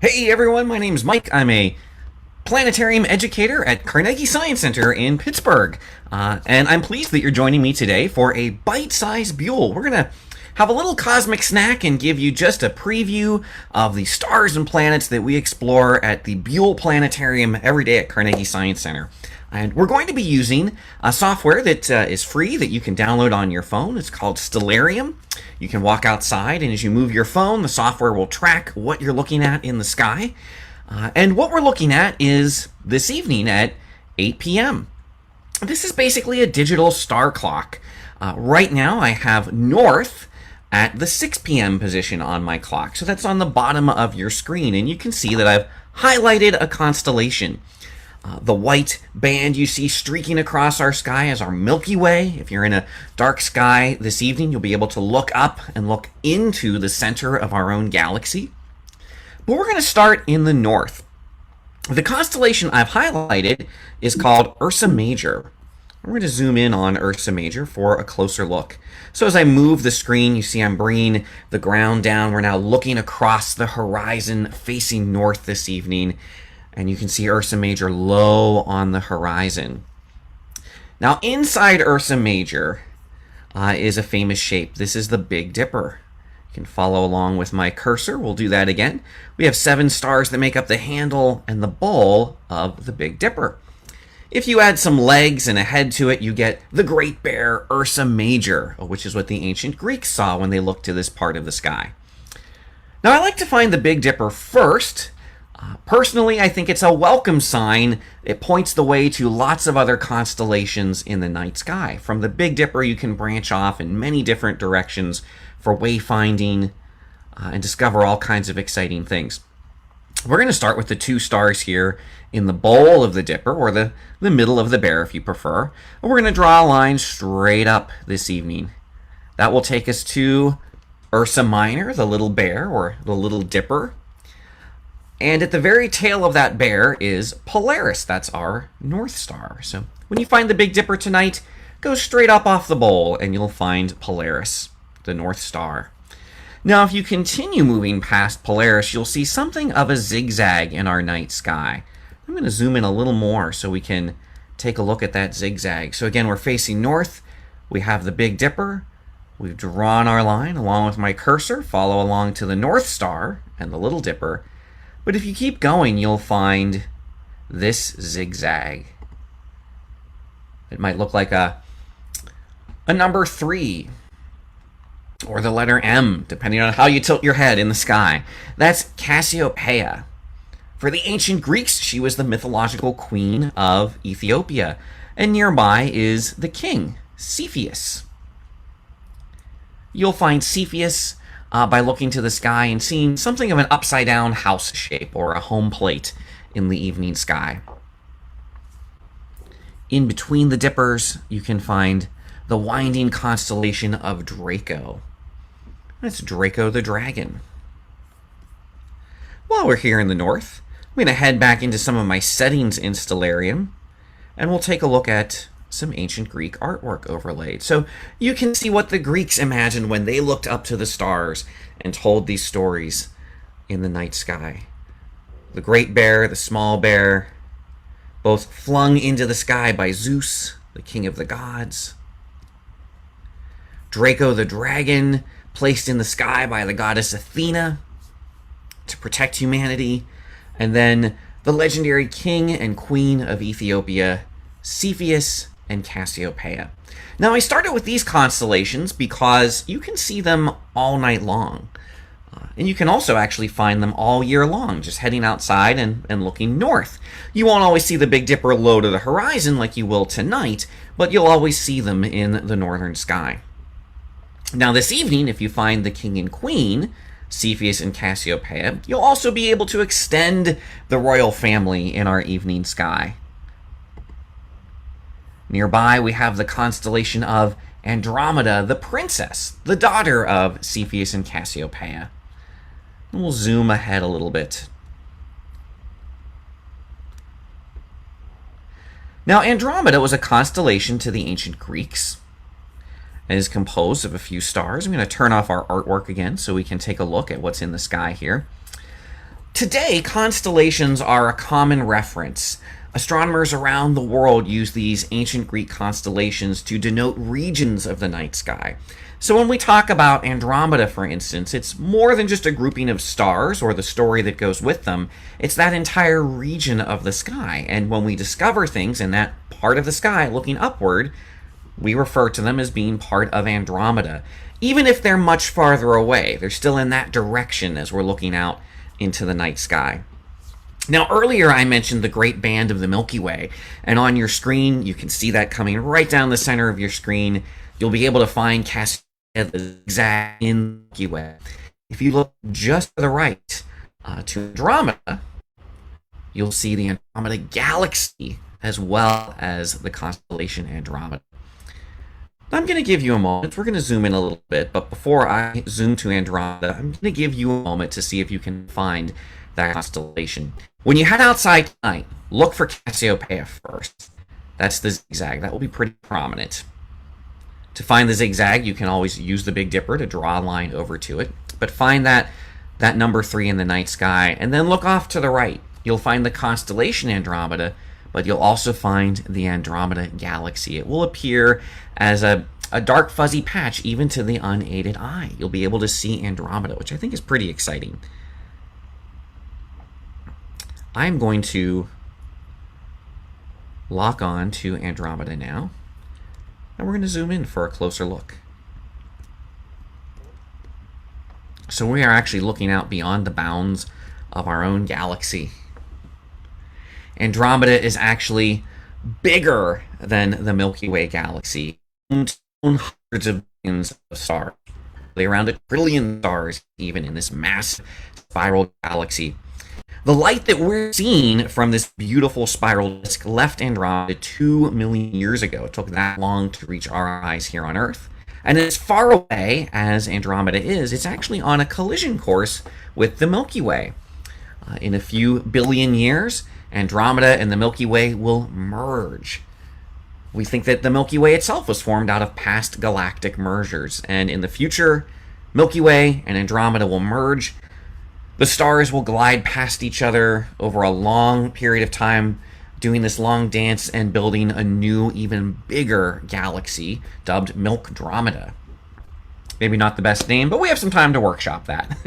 Hey everyone, my name's Mike. I'm a planetarium educator at Carnegie Science Center in Pittsburgh. And I'm pleased that you're joining me today for a bite-sized Buhl. We're going to have a little cosmic snack and give you just a preview of the stars and planets that we explore at the Buhl Planetarium every day at Carnegie Science Center. And we're going to be using a software that is free that you can download on your phone. It's called Stellarium. You can walk outside, and as you move your phone, the software will track what you're looking at in the sky. And what we're looking at is this evening at 8 p.m. This is basically a digital star clock. Right now, I have north at the 6 p.m. position on my clock. So that's on the bottom of your screen, and you can see that I've highlighted a constellation. The white band you see streaking across our sky is our Milky Way. If you're in a dark sky this evening, you'll be able to look up and look into the center of our own galaxy. But we're going to start in the north. The constellation I've highlighted is called Ursa Major. We're going to zoom in on Ursa Major for a closer look. So as I move the screen, you see I'm bringing the ground down. We're now looking across the horizon facing north this evening. And you can see Ursa Major low on the horizon. Now, inside Ursa Major is a famous shape. This is the Big Dipper. You can follow along with my cursor. We'll do that again. We have 7 stars that make up the handle and the bowl of the Big Dipper. If you add some legs and a head to it, you get the Great Bear Ursa Major, which is what the ancient Greeks saw when they looked to this part of the sky. Now, I like to find the Big Dipper first. Personally, I think it's a welcome sign. It points the way to lots of other constellations in the night sky. From the Big Dipper, you can branch off in many different directions for wayfinding and discover all kinds of exciting things. We're going to start with the 2 stars here in the bowl of the Dipper, or the middle of the bear if you prefer. And we're going to draw a line straight up this evening. That will take us to Ursa Minor, the little bear, or the little Dipper. And at the very tail of that bear is Polaris. That's our North Star. So when you find the Big Dipper tonight, go straight up off the bowl and you'll find Polaris, the North Star. Now, if you continue moving past Polaris, you'll see something of a zigzag in our night sky. I'm going to zoom in a little more so we can take a look at that zigzag. So again, we're facing north. We have the Big Dipper. We've drawn our line along with my cursor. Follow along to the North Star and the Little Dipper. But if you keep going, you'll find this zigzag. It might look like a number 3 or the letter M, depending on how you tilt your head in the sky. That's Cassiopeia. For the ancient Greeks, she was the mythological queen of Ethiopia. And nearby is the king, Cepheus. You'll find Cepheus by looking to the sky and seeing something of an upside-down house shape or a home plate in the evening sky. In between the Dippers, you can find the winding constellation of Draco. That's Draco the Dragon. While we're here in the north, I'm going to head back into some of my settings in Stellarium, and we'll take a look at some ancient Greek artwork overlaid. So you can see what the Greeks imagined when they looked up to the stars and told these stories in the night sky. The great bear, the small bear, both flung into the sky by Zeus, the king of the gods. Draco the dragon, placed in the sky by the goddess Athena to protect humanity. And then the legendary king and queen of Ethiopia, Cepheus and Cassiopeia. Now, I started with these constellations because you can see them all night long. And you can also actually find them all year long, just heading outside and looking north. You won't always see the Big Dipper low to the horizon like you will tonight, but you'll always see them in the northern sky. Now, this evening, if you find the king and queen, Cepheus and Cassiopeia, you'll also be able to extend the royal family in our evening sky. Nearby, we have the constellation of Andromeda, the princess, the daughter of Cepheus and Cassiopeia. And we'll zoom ahead a little bit. Now, Andromeda was a constellation to the ancient Greeks. It is composed of a few stars. I'm going to turn off our artwork again so we can take a look at what's in the sky here. Today, constellations are a common reference. Astronomers around the world use these ancient Greek constellations to denote regions of the night sky. So when we talk about Andromeda, for instance, it's more than just a grouping of stars or the story that goes with them. It's that entire region of the sky. And when we discover things in that part of the sky looking upward, we refer to them as being part of Andromeda. Even if they're much farther away, they're still in that direction as we're looking out into the night sky. Now, earlier I mentioned the Great Band of the Milky Way, and on your screen you can see that coming right down the center of your screen. You'll be able to find Cassiopeia, the zigzag in the Milky Way. If you look just to the right to Andromeda, you'll see the Andromeda Galaxy as well as the constellation Andromeda. I'm going to give you a moment. We're going to zoom in a little bit, but before I zoom to Andromeda, I'm going to give you a moment to see if you can find that constellation. When you head outside tonight, look for Cassiopeia first. That's the zigzag. That will be pretty prominent. To find the zigzag, you can always use the Big Dipper to draw a line over to it, but find that number 3 in the night sky, and then look off to the right. You'll find the constellation Andromeda, but you'll also find the Andromeda Galaxy. It will appear as a dark fuzzy patch even to the unaided eye. You'll be able to see Andromeda, which I think is pretty exciting. I'm going to lock on to Andromeda now, and we're going to zoom in for a closer look. So we are actually looking out beyond the bounds of our own galaxy. Andromeda is actually bigger than the Milky Way galaxy. Hundreds of billions of stars. Around 1 trillion stars even in this massive spiral galaxy. The light that we're seeing from this beautiful spiral disk left Andromeda 2 million years ago. It took that long to reach our eyes here on Earth. And as far away as Andromeda is, it's actually on a collision course with the Milky Way. In a few billion years, Andromeda and the Milky Way will merge. We think that the Milky Way itself was formed out of past galactic mergers, and in the future, Milky Way and Andromeda will merge. The stars will glide past each other over a long period of time, doing this long dance and building a new, even bigger galaxy dubbed Milkdromeda. Maybe not the best name, but we have some time to workshop that.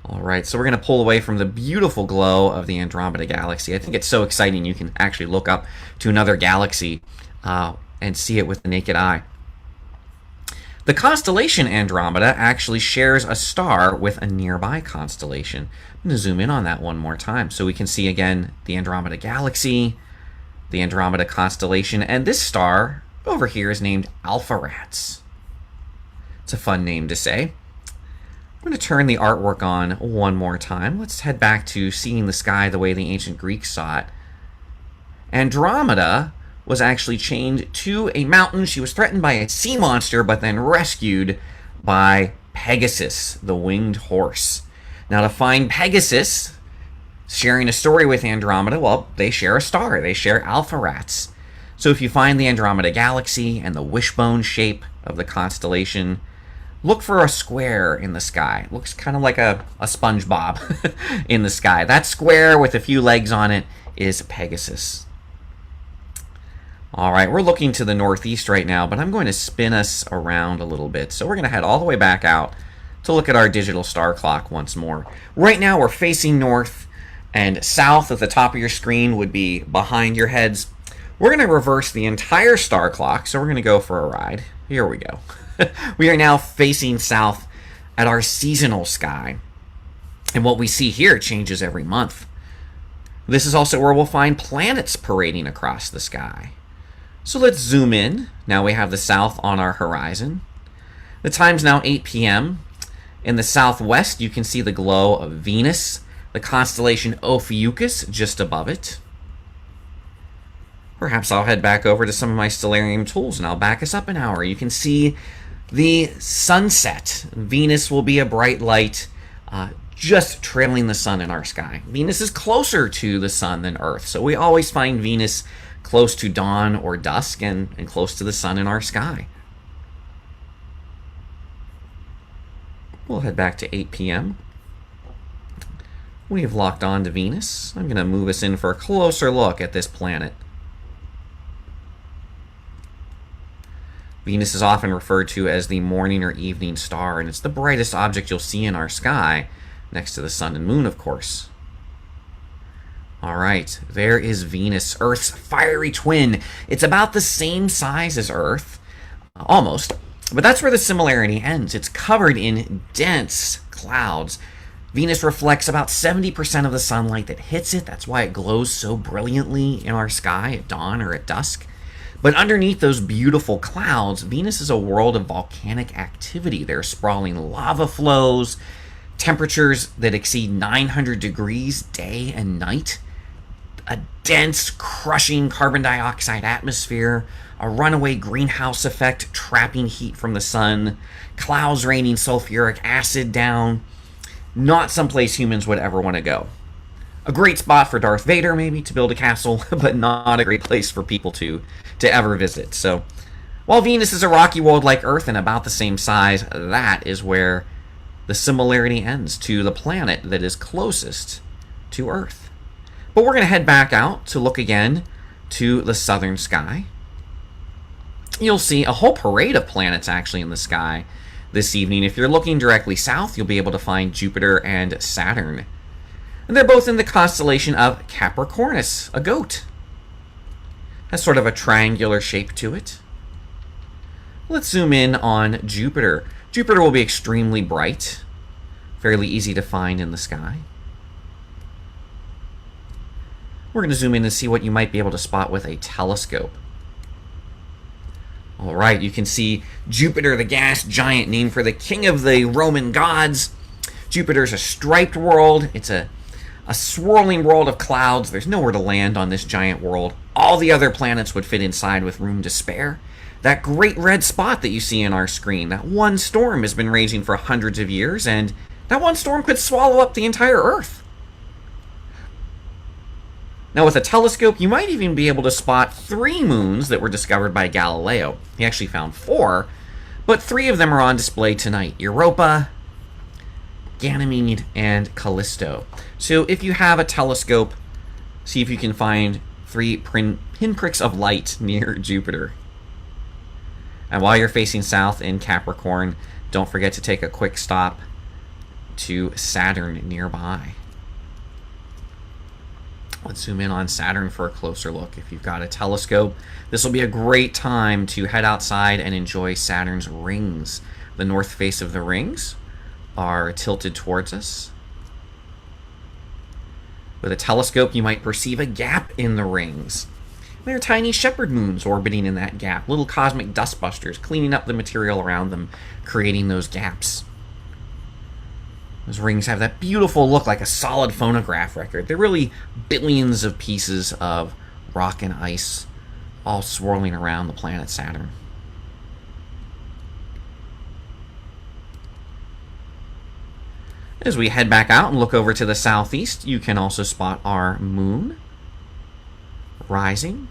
All right, so we're going to pull away from the beautiful glow of the Andromeda Galaxy. I think it's so exciting you can actually look up to another galaxy and see it with the naked eye. The constellation Andromeda actually shares a star with a nearby constellation. I'm going to zoom in on that one more time so we can see again the Andromeda Galaxy, the Andromeda constellation, and this star over here is named Alpheratz. It's a fun name to say. I'm going to turn the artwork on one more time. Let's head back to seeing the sky the way the ancient Greeks saw it. Andromeda was actually chained to a mountain. She was threatened by a sea monster, but then rescued by Pegasus, the winged horse. Now, to find Pegasus, sharing a story with Andromeda, well, they share a star. They share Alpheratz. So if you find the Andromeda Galaxy and the wishbone shape of the constellation, look for a square in the sky. It looks kind of like a SpongeBob in the sky. That square with a few legs on it is Pegasus. All right, we're looking to the northeast right now, but I'm going to spin us around a little bit. So we're going to head all the way back out to look at our digital star clock once more. Right now we're facing north, and south at the top of your screen would be behind your heads. We're going to reverse the entire star clock, so we're going to go for a ride. Here we go. We are now facing south at our seasonal sky. And what we see here changes every month. This is also where we'll find planets parading across the sky. So let's zoom in. Now we have the south on our horizon. The time's now 8 p.m. In the southwest, you can see the glow of Venus, the constellation Ophiuchus just above it. Perhaps I'll head back over to some of my stellarium tools and I'll back us up an hour. You can see the sunset. Venus will be a bright light just trailing the sun in our sky. Venus is closer to the sun than Earth, so we always find Venus close to dawn or dusk and close to the sun in our sky. We'll head back to 8 p.m. We've locked on to Venus. I'm going to move us in for a closer look at this planet. Venus is often referred to as the morning or evening star, and it's the brightest object you'll see in our sky, next to the sun and moon, of course. All right, there is Venus, Earth's fiery twin. It's about the same size as Earth, almost, but that's where the similarity ends. It's covered in dense clouds. Venus reflects about 70% of the sunlight that hits it. That's why it glows so brilliantly in our sky at dawn or at dusk. But underneath those beautiful clouds, Venus is a world of volcanic activity. There are sprawling lava flows, temperatures that exceed 900 degrees day and night, a dense, crushing carbon dioxide atmosphere, a runaway greenhouse effect trapping heat from the sun, clouds raining sulfuric acid down. Not someplace humans would ever want to go. A great spot for Darth Vader, maybe, to build a castle, but not a great place for people to ever visit. So, while Venus is a rocky world like Earth and about the same size, that is where the similarity ends to the planet that is closest to Earth. But we're going to head back out to look again to the southern sky. You'll see a whole parade of planets actually in the sky this evening. If you're looking directly south, you'll be able to find Jupiter and Saturn. And they're both in the constellation of Capricornus, a goat. Has sort of a triangular shape to it. Let's zoom in on Jupiter. Jupiter will be extremely bright, fairly easy to find in the sky. We're going to zoom in and see what you might be able to spot with a telescope. All right, you can see Jupiter, the gas giant, named for the king of the Roman gods. Jupiter's a striped world. It's a swirling world of clouds. There's nowhere to land on this giant world. All the other planets would fit inside with room to spare. That great red spot that you see in our screen, that one storm has been raging for hundreds of years, and that one storm could swallow up the entire Earth. Now, with a telescope, you might even be able to spot 3 moons that were discovered by Galileo. He actually found 4, but 3 of them are on display tonight. Europa, Ganymede, and Callisto. So if you have a telescope, see if you can find 3 pinpricks of light near Jupiter. And while you're facing south in Capricorn, don't forget to take a quick stop to Saturn nearby. Let's zoom in on Saturn for a closer look. If you've got a telescope, this will be a great time to head outside and enjoy Saturn's rings. The north face of the rings are tilted towards us. With a telescope, you might perceive a gap in the rings. There are tiny shepherd moons orbiting in that gap, little cosmic dustbusters cleaning up the material around them, creating those gaps. Those rings have that beautiful look like a solid phonograph record. They're really billions of pieces of rock and ice all swirling around the planet Saturn. As we head back out and look over to the southeast, you can also spot our moon rising.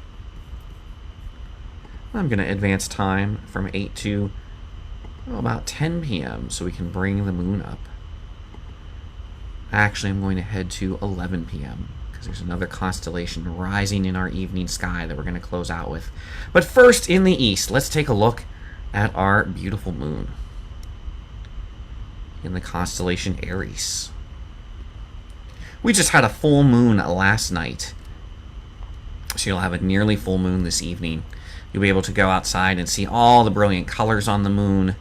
I'm going to advance time from 8 to about 10 p.m. so we can bring the moon up. Actually, I'm going to head to 11 p.m. because there's another constellation rising in our evening sky that we're going to close out with. But first, in the east, let's take a look at our beautiful moon in the constellation Aries. We just had a full moon last night, so you'll have a nearly full moon this evening. You'll be able to go outside and see all the brilliant colors on the moon.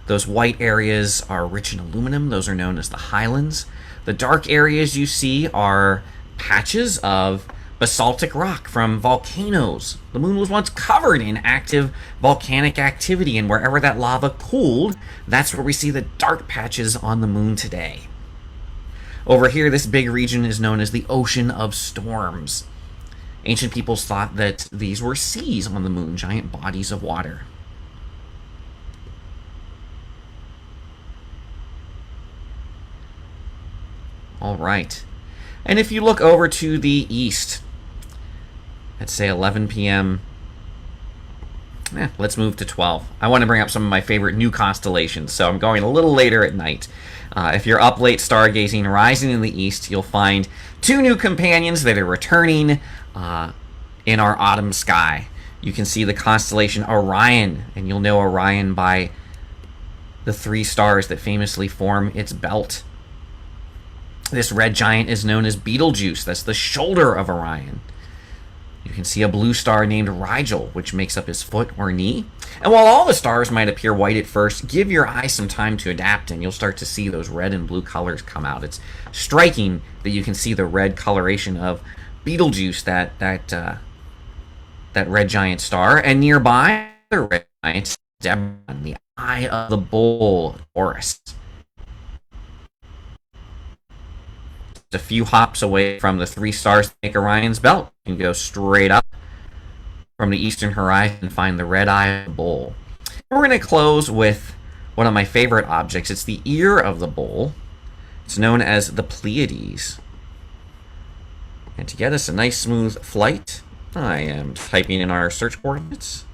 Those white areas are rich in aluminum. Those are known as the highlands. The dark areas you see are patches of basaltic rock from volcanoes. The moon was once covered in active volcanic activity, and wherever that lava cooled, that's where we see the dark patches on the moon today. Over here, this big region is known as the Ocean of Storms. Ancient peoples thought that these were seas on the moon, giant bodies of water. All right. And if you look over to the east, at say 11 p.m., Let's move to 12. I want to bring up some of my favorite new constellations, so I'm going a little later at night. If you're up late stargazing, rising in the east, you'll find two new companions that are returning in our autumn sky. You can see the constellation Orion, and you'll know Orion by the three stars that famously form its belt. This red giant is known as Betelgeuse. That's the shoulder of Orion. You can see a blue star named Rigel, which makes up his foot or knee. And while all the stars might appear white at first, give your eye some time to adapt and you'll start to see those red and blue colors come out. It's striking that you can see the red coloration of Betelgeuse, that red giant star. And nearby, the red giant, Deberon, the eye of the bull, Taurus. A few hops away from the three stars that make Orion's belt. You can go straight up from the eastern horizon and find the red eye of the bull. We're going to close with one of my favorite objects. It's the ear of the bull. It's known as the Pleiades. And to get us a nice smooth flight, I am typing in our search coordinates,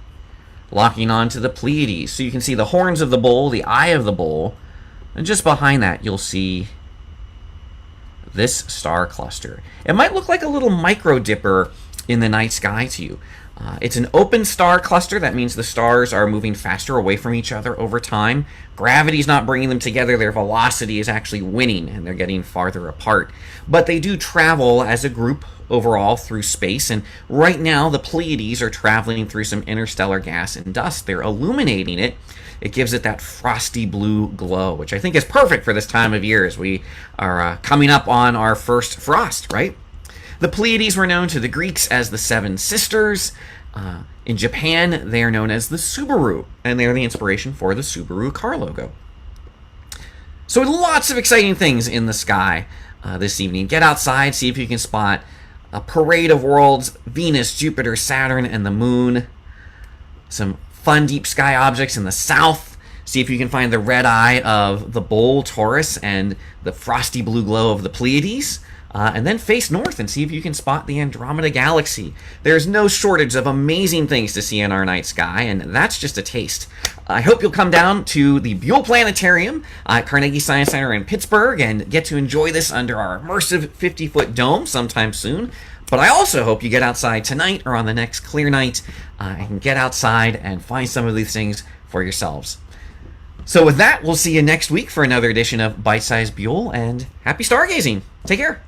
locking on to the Pleiades. So you can see the horns of the bull, the eye of the bull, and just behind that you'll see this star cluster. It might look like a little micro dipper in the night sky to you. It's an open star cluster. That means the stars are moving faster away from each other over time. Gravity's not bringing them together. Their velocity is actually winning, and they're getting farther apart. But they do travel as a group overall through space, and right now the Pleiades are traveling through some interstellar gas and dust. They're illuminating it. It gives it that frosty blue glow, which I think is perfect for this time of year as we are coming up on our first frost, right? The Pleiades were known to the Greeks as the Seven Sisters. In Japan, they are known as the Subaru, and they are the inspiration for the Subaru car logo. So lots of exciting things in the sky this evening. Get outside, see if you can spot a parade of worlds, Venus, Jupiter, Saturn, and the Moon. Some fun deep sky objects in the south. See if you can find the red eye of the bull, Taurus, and the frosty blue glow of the Pleiades. And then face north and see if you can spot the Andromeda Galaxy. There's no shortage of amazing things to see in our night sky, and that's just a taste. I hope you'll come down to the Buhl Planetarium at Carnegie Science Center in Pittsburgh and get to enjoy this under our immersive 50-foot dome sometime soon. But I also hope you get outside tonight or on the next clear night and get outside and find some of these things for yourselves. So with that, we'll see you next week for another edition of Bite Size Buhl, and happy stargazing. Take care.